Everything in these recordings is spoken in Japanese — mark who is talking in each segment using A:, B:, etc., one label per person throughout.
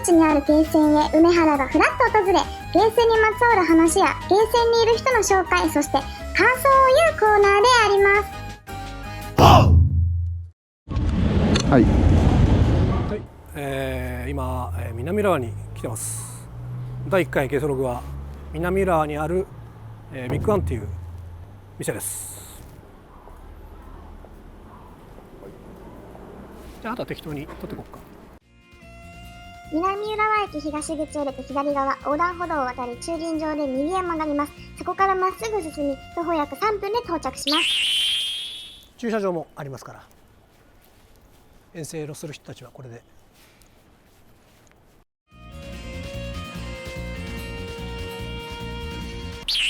A: 地にあるゲーセンへ梅原がフラッと訪れ、ゲーセンにまつわる話やゲーセンにいる人の紹介、そして感想を言うコーナーであります。
B: はい、
C: 今、南浦和に来てます。第1回ゲストログは南浦和にある、ビッグワンっていう店です。じゃああとは適当に取っていこうか。
A: 南浦和駅東口を出て左側、横断歩道を渡り駐輪場で右へ曲がります。そこからまっすぐ進み、徒歩約3分で到着します。
C: 駐車場もありますから、遠征路する人たちはこれで。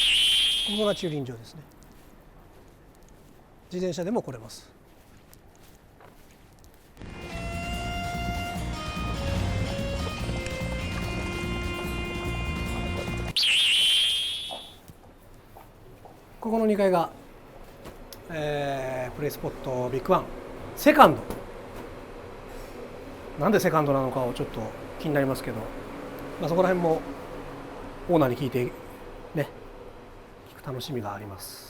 C: ここが駐輪場ですね。自転車でも来れます。ここの2階が、プレイスポットビッグワンセカンド。なんでセカンドなのかをちょっと気になりますけど、そこら辺もオーナーに聞いてね、聞く楽しみがあります。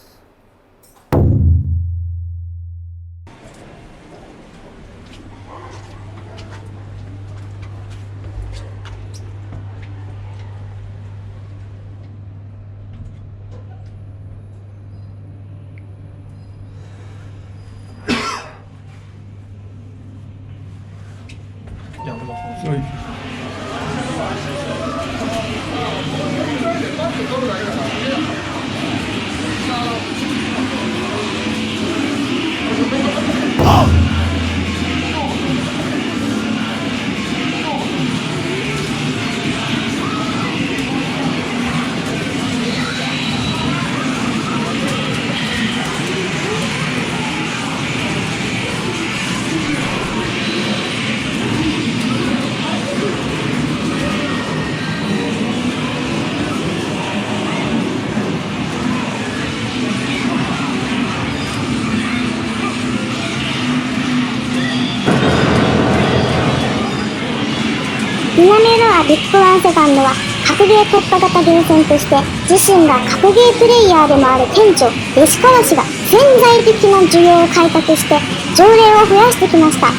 A: 南浦和ビッグワンセカンドは格ゲー特化型ゲーセンとして、自身が格ゲープレイヤーでもある店長吉川氏が潜在的な需要を開拓して常連を増やしてきました。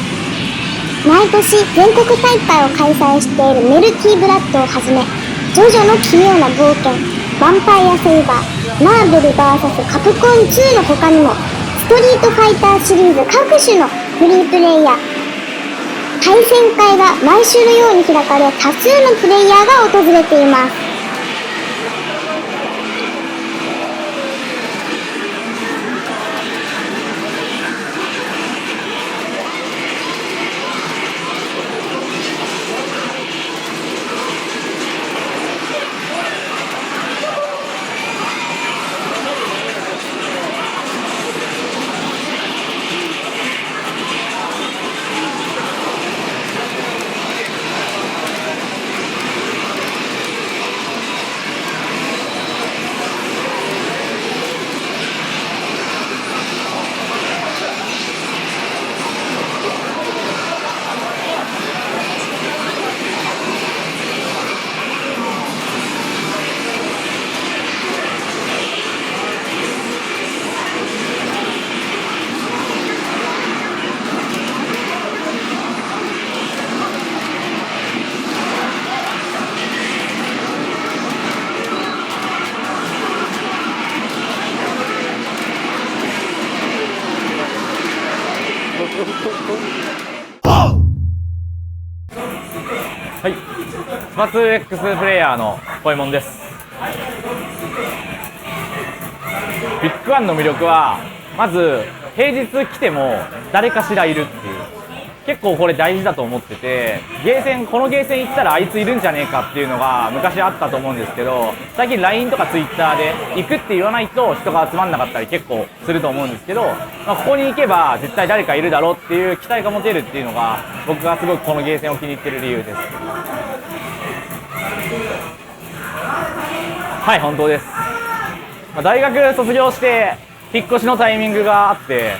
A: 毎年全国大会を開催しているメルティーブラッドをはじめ、ジョジョの奇妙な冒険、ヴァンパイアセイバー、マーベル VS カプコン2の他にも、ストリートファイターシリーズ各種のフリープレイや対戦会が毎週のように開かれ、多数のプレイヤーが訪れています。
D: はい、スパツ X プレイヤーのポエモンです。ビッグワンの魅力は、まず平日来ても誰かしらいるっていう、結構これ大事だと思ってて、このゲーセン行ったらあいついるんじゃねえかっていうのが昔あったと思うんですけど、最近 LINE とか Twitter で行くって言わないと人が集まんなかったり結構すると思うんですけど、ここに行けば絶対誰かいるだろうっていう期待が持てるっていうのが、僕がすごくこのゲーセンを気に入ってる理由です。はい本当です。大学卒業して引っ越しのタイミングがあって、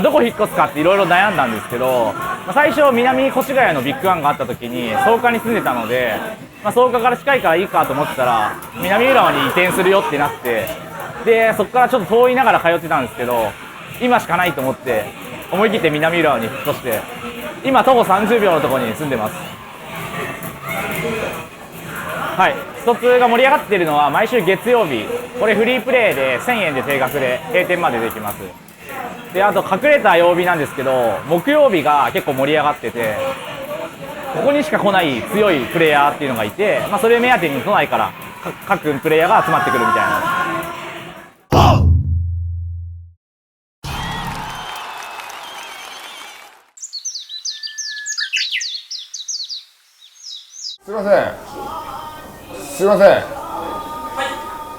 D: どこ引っ越すかっていろいろ悩んだんですけど、最初南越谷のビッグワンがあった時に草加に住んでたので、草加から近いからいいかと思ってたら南浦和に移転するよってなって、でそこからちょっと遠いながら通ってたんですけど、今しかないと思って思い切って南浦和に引っ越して、今徒歩30秒のところに住んでます。はい、スト2が盛り上がっているのは毎週月曜日、これフリープレイで1000円で定額で閉店までできます。であと隠れた曜日なんですけど、木曜日が結構盛り上がってて、ここにしか来ない強いプレイヤーっていうのがいて、それ目当てに都内から各プレイヤーが集まってくるみたいな。
E: すいません。すいません。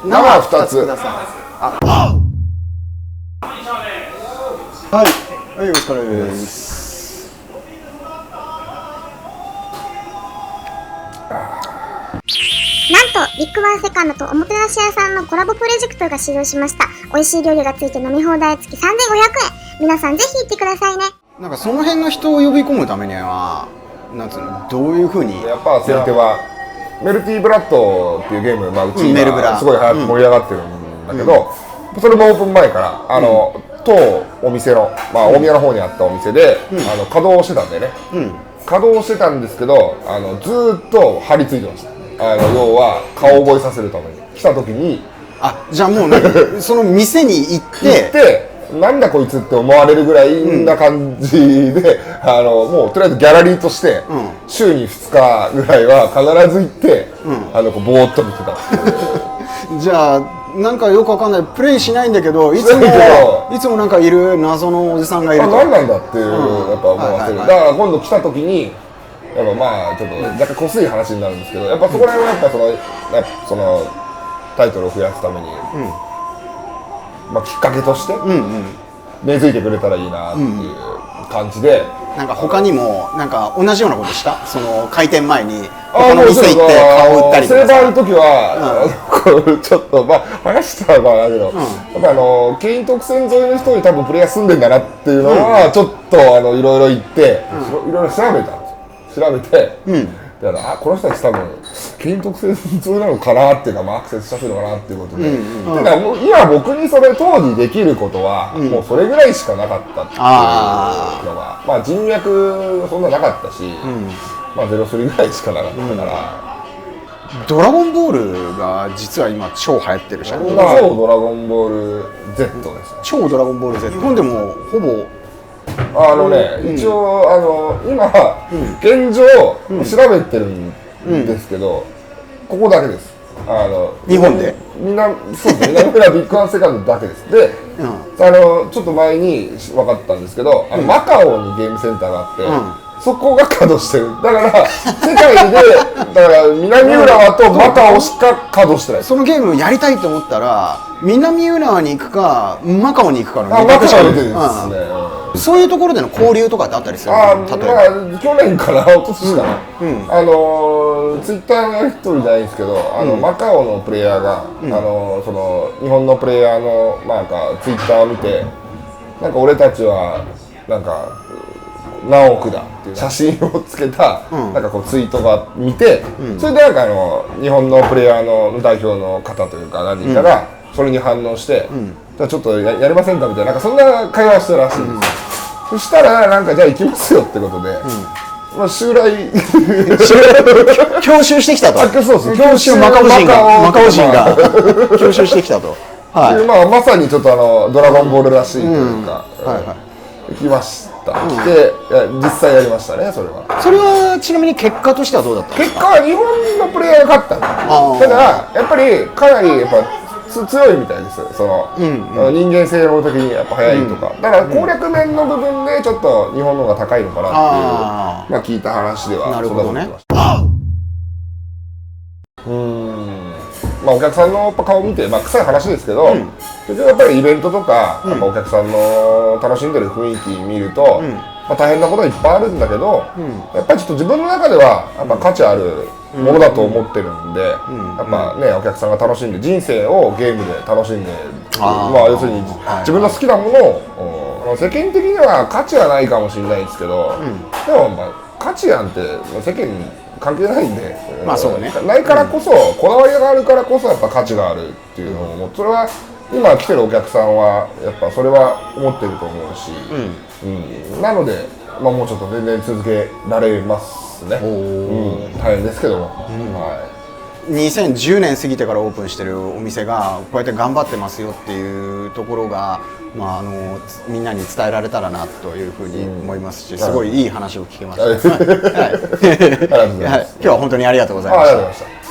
E: 生2つ。
B: はい、はい、お疲れです。
A: なんとビッグワンセカンドとおもてなし屋さんのコラボプロジェクトが始動しました。美味しい料理がついて飲み放題付き3500円。皆さんぜひ行ってくださいね。
B: なんかその辺の人を呼び込むためには、なんつうの、どういう風に。
E: やっぱ先手はメルティーブラッドっていうゲーム、うち
B: メルブラ
E: 今すごい盛り上がってるんだけど、それもオープン前から当お店の、大宮の方にあったお店で、稼働してたんでね、稼働してたんですけど、ずーっと張り付いてました。要は顔覚えさせるために来た時に、
B: じゃあもうなんかその店に行って
E: なんだこいつって思われるぐらいな感じで、もうとりあえずギャラリーとして、週に2日ぐらいは必ず行って、ぼーっと見てたっていう。
B: じゃあなんかよくわかんない、プレイしないんだけど、いつもなんかいる謎のおじさんがいると。
E: 何なんだっていう、やっぱ思わせる。だから今度来た時にやっぱちょっと若干こすい話になるんですけど、やっぱそこら辺はやっぱそのタイトルを増やすために、きっかけとして根付いてくれたらいいなっていう感じで、
B: なんか他にもなんか同じようなことした？その開店前に他の店行って顔売ったりとか。セーバーの時は
E: ちょっと話したらだけど、やっぱケイン特選沿いの人に多分プレイヤー住んでんだなっていうのはちょっといろいろ言っていろいろ調べたんですよ。調べて、だからこの人たち多分ケイン特選沿いなのかなっていうか、アクセスしたのかなっていうことで、だからもう今僕にそれ当時できることはもうそれぐらいしかなかったっていうのが、人脈そんななかったし、03ぐらいしかなかったから。
B: ドラゴンボールが実は今超流行ってるじゃん。
E: 超ドラゴンボール Z ですね。
B: 超ドラゴンボール Z。日本でもほぼ
E: 一応今現状調べてるんですけど、ここだけです。
B: 日本で
E: そうですね。南浦ビッグワンセカンドだけです。で、ちょっと前に分かったんですけど、マカオにゲームセンターがあって。そこが稼働してる。だから世界で南浦和とマカオしか稼働してない。
B: そのゲームやりたいと思ったら南浦和に行くかマカオに行くかの
E: 2択しか出てですね。
B: そういうところでの交流とかってあったりするの？例えば
E: 去年から一昨年かな、ツイッターのやり取りじゃないんですけど、マカオのプレイヤーが、その日本のプレイヤーのツイッターを見て、俺たちは何億だっていう写真をつけたツイートが見て、それで日本のプレイヤーの代表の方というか何人かがそれに反応して、ちょっと やりませんかみたいな、そんな会話をしたらしいんですよ。そしたらじゃあ行きますよってことで、襲来
B: 強襲してきたと。
E: そうです。
B: 強襲マカオ人が強襲してきたと。
E: まさにちょっとドラゴンボールらしいというか、行きました。で実際やりましたね。それは
B: ちなみに結果としてはどうだったんですか？
E: 結果は日本のプレイヤーが勝ったんです。ただやっぱりかなり強いみたいです。その人間性能的にやっぱ速いとか、だから攻略面の部分でちょっと日本の方が高いのかなっていう聞いた話では。
B: なるほどね。
E: お客さんの顔を見て、臭い話ですけど、結局やっぱりイベントとか、お客さんの楽しんでる雰囲気見ると、大変なこといっぱいあるんだけど、やっぱりちょっと自分の中ではやっぱ価値あるものだと思ってるんで、やっぱね、お客さんが楽しんで人生をゲームで楽しんで、要するに自分の好きなものを世間的には価値はないかもしれないですけど、でもまあ価値なんて世間に関係ないんで、
B: まあそうね、
E: ないからこそ、こだわりがあるからこそやっぱ価値があるっていうのを、それは今来てるお客さんはやっぱそれは思ってると思うし、なので、まあ、もうちょっと全然続けられますね。大変ですけども、
B: 2010年過ぎてからオープンしてるお店がこうやって頑張ってますよっていうところが、まあ、みんなに伝えられたらなというふうに思いますし、すごいいい話を聞けました。今日は本当にありがとうございました。